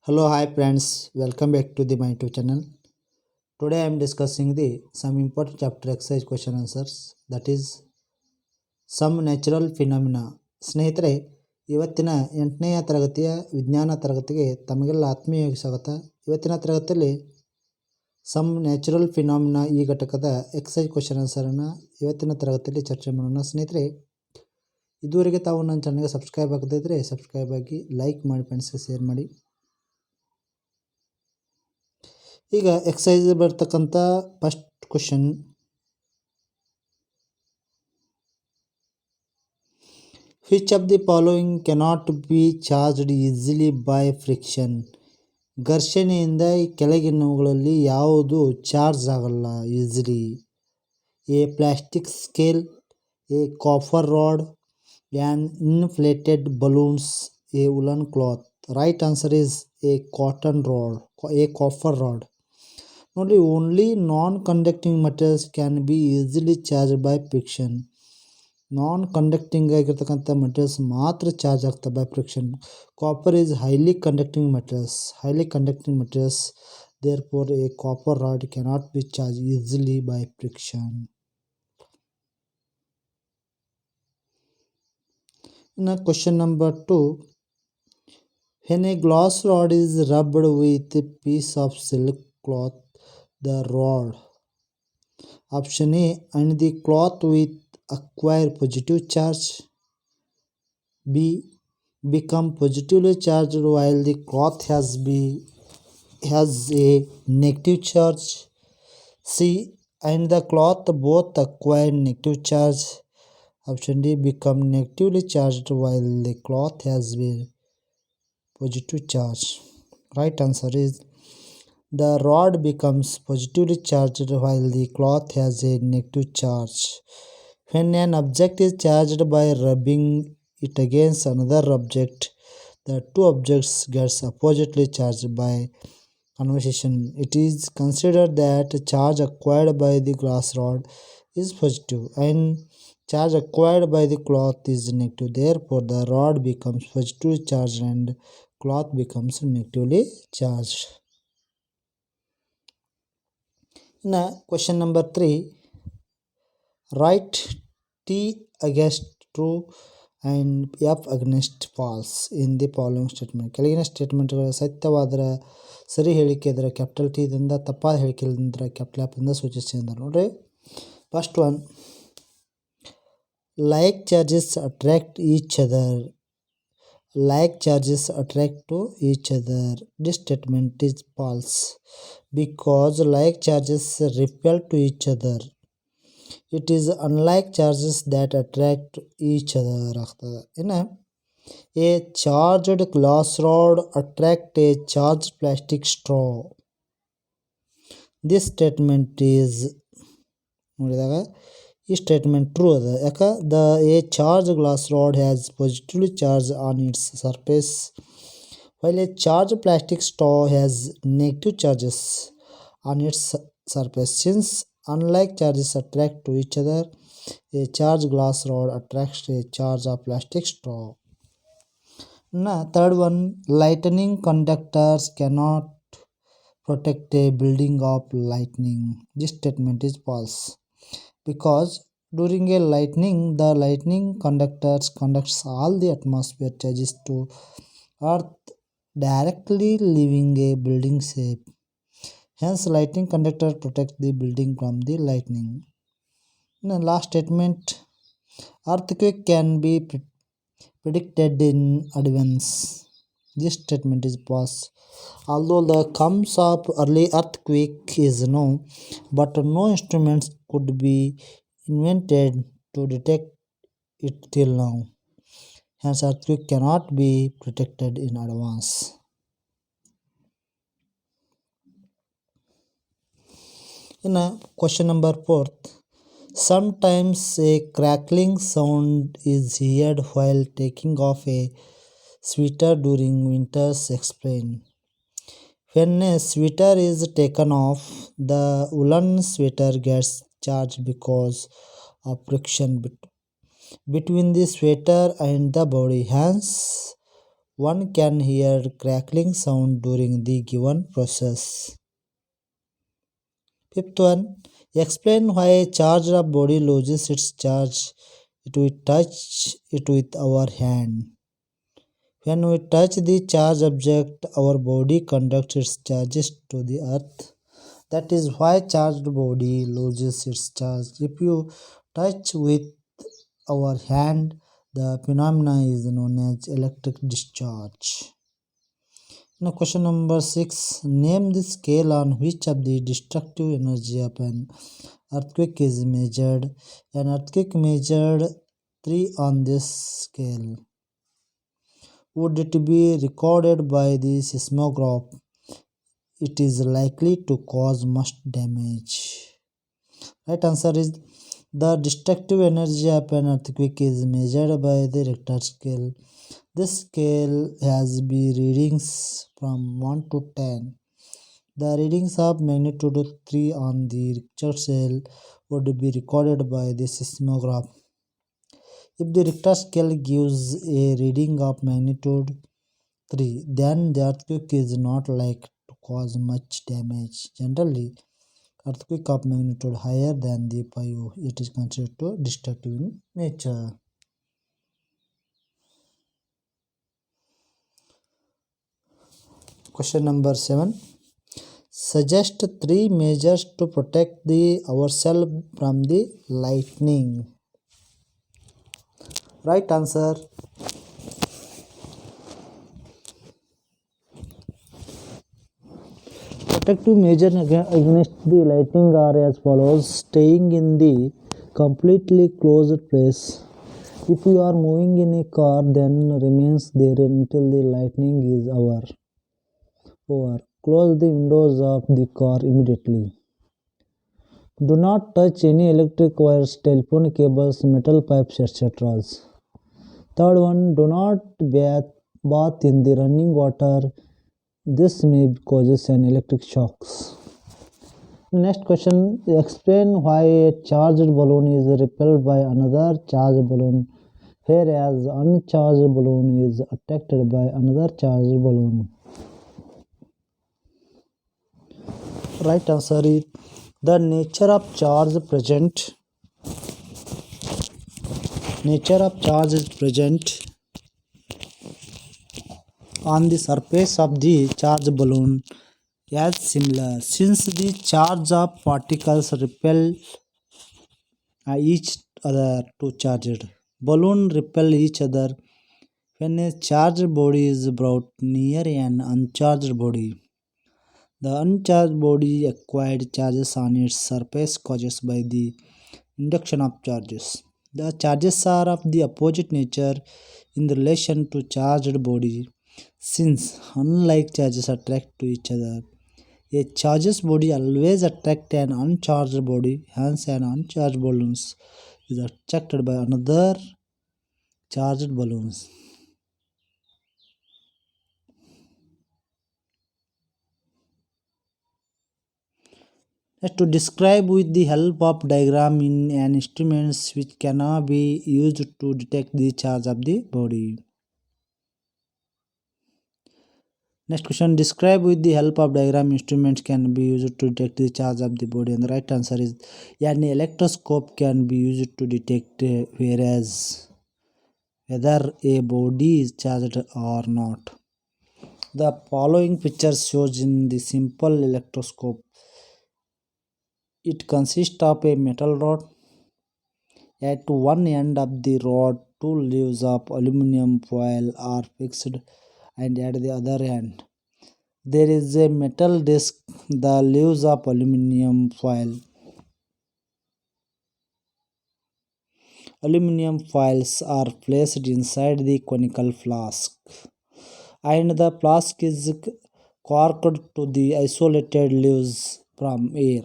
Hello, hi friends. Welcome back to my YouTube channel. Today I am discussing the some important chapter exercise question answers. That is some natural phenomena. ಸ್ನೇಹಿತರೆ, ಇವತ್ತಿನ 8ನೇ ತರಗತಿಯ ವಿಜ್ಞಾನ ತರಗತಿಗೆ ತಮಗೆಲ್ಲ ಆತ್ಮೀಯ ಸ್ವಾಗತ. ಇವತ್ತಿನ ತರಗತಿಯಲ್ಲಿ ಸಮ್ ನ್ಯಾಚುರಲ್ ಫಿನಾಮಿನಾ ಈ ಘಟಕದ ಎಕ್ಸೈಸ್ ಕ್ವಶನ್ ಆನ್ಸರನ್ನು ಇವತ್ತಿನ ತರಗತಿಯಲ್ಲಿ ಚರ್ಚೆ ಮಾಡೋಣ. ಸ್ನೇಹಿತರೆ, ಇದುವರೆಗೆ ತಾವು ನನ್ನ ಚಾನಲ್ಗೆ ಸಬ್ಸ್ಕ್ರೈಬ್ ಆಗದಿದ್ದರೆ ಸಬ್ಸ್ಕ್ರೈಬ್ ಆಗಿ, ಲೈಕ್ ಮಾಡಿ, ಫ್ರೆಂಡ್ಸ್ಗೆ ಶೇರ್ ಮಾಡಿ. ಈಗ ಎಕ್ಸೈಸ್ ಬರ್ತಕ್ಕಂಥ first question, which of the following cannot be charged easily by friction? ಘರ್ಷಣೆಯಿಂದ ಈ ಕೆಳಗಿನವುಗಳಲ್ಲಿ ಯಾವುದು ಚಾರ್ಜ್ ಆಗಲ್ಲ easily? A plastic scale, a copper rod, an inflated balloons, a woolen cloth. Right answer is a cotton rod, a copper rod. Only non-conducting materials can be easily charged by friction. ನಾನ್-ಕಂಡಕ್ಟಿಂಗ್ ಆಗಿರ್ತಕ್ಕಂಥ materials ಮಾತ್ರ charge ಆಗ್ತವೆ by friction. Copper is highly conducting materials. Therefore, a copper rod cannot be charged easily by friction. Now, question number 2. When a glass rod is rubbed with a piece of silk cloth, the rod, option A, and the cloth with acquire positive charge, B, become positively charged while the cloth has a negative charge, C, and the cloth both acquire negative charge, option D, become negatively charged while the cloth has a positive charge. Right answer is the rod becomes positively charged while the cloth has a negative charge. When an object is charged by rubbing it against another object, the two objects get oppositely charged by conversation. It is considered that charge acquired by the glass rod is positive and charge acquired by the cloth is negative. Therefore, the rod becomes positively charged and cloth becomes negatively charged. Now, question number 3. Write T against true and F against false in the following statement. ಕೆಳಗಿನ ಸ್ಟೇಟ್ಮೆಂಟ್ಗಳು ಸತ್ಯವಾದರೆ ಸರಿ ಹೇಳಿಕೆ ಇದ್ದರೆ capital T ದಿಂದ, ತಪ್ಪಾದ ಹೇಳಿಕೆ ಇಲ್ಲದ್ರೆ capital F ಇಂದ ಸೂಚಿಸಿ ಅಂತಾರೆ. ನೋಡ್ರಿ, first one, like charges attract each other. Like charges attract to each other. This statement is false because like charges repel to each other. It is unlike charges that attract each other. A charged glass rod attract a charged plastic straw. This statement is ಈ statement true ಅದ. ಯಾಕೆ a charge glass rod has positively charge on its surface while a charge plastic straw has negative charges on its surface. Since unlike charges attract to each other, a charge glass rod attracts a charge of plastic straw. Third one, lightning conductors cannot protect a building of lightning. This statement is false because during a lightning, the lightning conducts all the atmosphere charges to earth directly, leaving a building safe. Hence, lightning conductor protect the building from the lightning. In the last statement, earthquake can be predicted in advance. This statement is false. Although the cause of early earthquake is known, but no instruments could be invented to detect it till now. Hence, earthquake cannot be predicted in advance. In question number 4, sometimes a crackling sound is heard while taking off a sweater during winters. Explain. When a sweater is taken off, the woolen sweater gets charged because of friction between the sweater and the body. Hence, one can hear crackling sound during the given process. Fifth one, explain why a charged up body loses its charge if we touch it with our hand. When we touch the charged object, our body conducts its charges to the earth. That is why charged body loses its charge. If you touch with our hand, the phenomena is known as electric discharge. Now question number 6. Name the scale on which of the destructive energy of an earthquake is measured. An earthquake measured 3 on this scale. Would it be recorded by the seismograph? It is likely to cause much damage. Right answer is the destructive energy of an earthquake is measured by the Richter scale. This scale has B readings from 1 to 10. The readings of magnitude 3 on the Richter scale would be recorded by the seismograph. If the Richter scale gives a reading of magnitude 3, then the earthquake is not likely to cause much damage. Generally, earthquake of magnitude higher than the 5, it is considered to destructive in nature. Question number 7. Suggest 3 measures to protect ourselves from the lightning. Right answer. Protective measures against the lightning are as follows. Staying in the completely closed place. If you are moving in a car, then remains there until the lightning is over. Close the windows of the car immediately. Do not touch any electric wires, telephone cables, metal pipes, etc. Third one, do not bath in the running water. This may causes an electric shocks. Next question, explain why a charged balloon is repelled by another charged balloon, whereas uncharged balloon is attracted by another charged balloon. Right answer is the nature of charge is present on the surface of the charged balloon as similar. Since the charge of particles repel each other to charged balloon repel each other when a charged body is brought near an uncharged body. The uncharged body acquired charges on its surface caused by the induction of charges. The charges are of the opposite nature in relation to charged body, since unlike charges attract to each other. A charged body always attracts an uncharged body, hence an uncharged balloon is attracted by another charged balloon. To describe with the help of diagram in an instrument which cannot be used to detect the charge of the body. Next question, describe with the help of diagram instruments can be used to detect the charge of the body, and the right answer is an electroscope can be used to detect whether a body is charged or not. The following picture shows in the simple electroscope. It consists of a metal rod. At one end of the rod, two leaves of aluminum foil are fixed, and at the other end, there is a metal disc. The leaves of aluminum foils are placed inside the conical flask, and the flask is corked to the isolated leaves from air.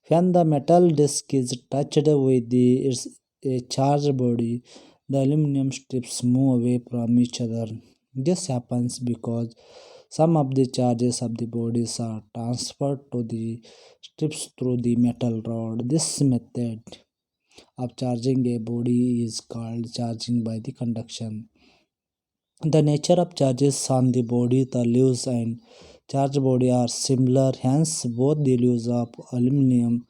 When the metal disc is touched with a charged body, the aluminum strips move away from each other. This happens because some of the charges of the bodies are transferred to the strips through the metal rod. This method of charging a body is called charging by the conduction. The nature of charges on the body, the leaves and charged body are similar, hence both the leaves of aluminum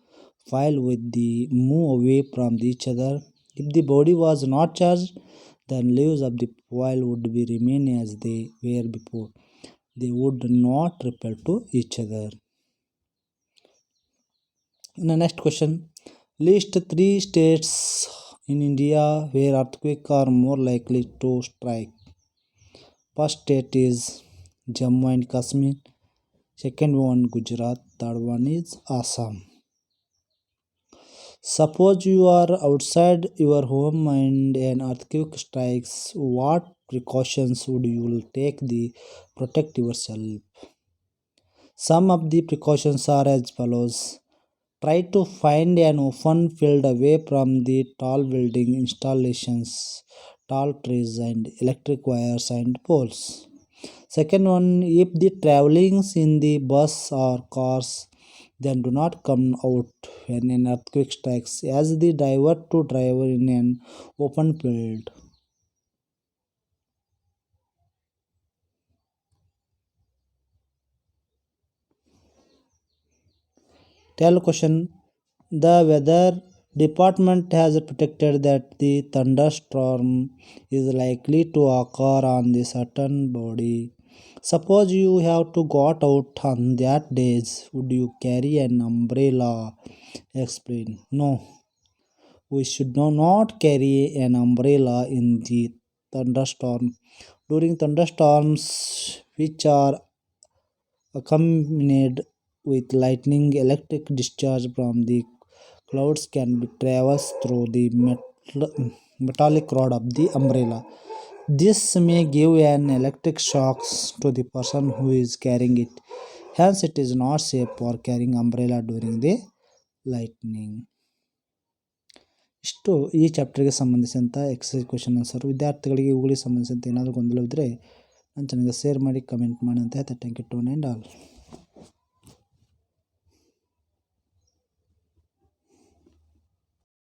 foil with the move away from each other. If the body was not charged, then leaves of the foil would be remain as they were before. They would not repel to each other. In the next question, list three states in India where earthquakes are more likely to strike. First state is Jammu and Kashmir. Second one Gujarat. Third one is Assam. Suppose you are outside your home and an earthquake strikes. What precautions would you take to protect yourself? Some of the precautions are as follows. Try to find an open field away from the tall building installations, tall trees and electric wires and poles. Second one, if the travelings in the bus or cars, then do not come out when an earthquake strikes, as the driver to driver in an open field. Tell question. The weather department has predicted that the thunderstorm is likely to occur on the certain body. Suppose you have to go out on that days, would you carry an umbrella? Explain. No, we should not carry an umbrella in the thunderstorm. During thunderstorms, which are accompanied with lightning, electric discharge from the clouds can be traversed through the metallic rod of the umbrella. This may give an electric shocks to the person who is carrying it. Hence, it is not safe for carrying umbrella during the lightning. ಇಷ್ಟು ಈ ಚಾಪ್ಟರ್ಗೆ ಸಂಬಂಧಿಸಿದಂಥ exercise question answer. ವಿದ್ಯಾರ್ಥಿಗಳಿಗೆ ಇವುಗಳಿಗೆ ಸಂಬಂಧಿಸಿದಂತೆ ಏನಾದರೂ ಗೊಂದಲವಿದ್ದರೆ ನನ್ನ ಚಾನಲ್ಗೆ share ಮಾಡಿ comment ಮಾಡಿ ಅಂತ ಹೇಳ್ತಾ ಥ್ಯಾಂಕ್ ಯು ಟು ಆಲ್.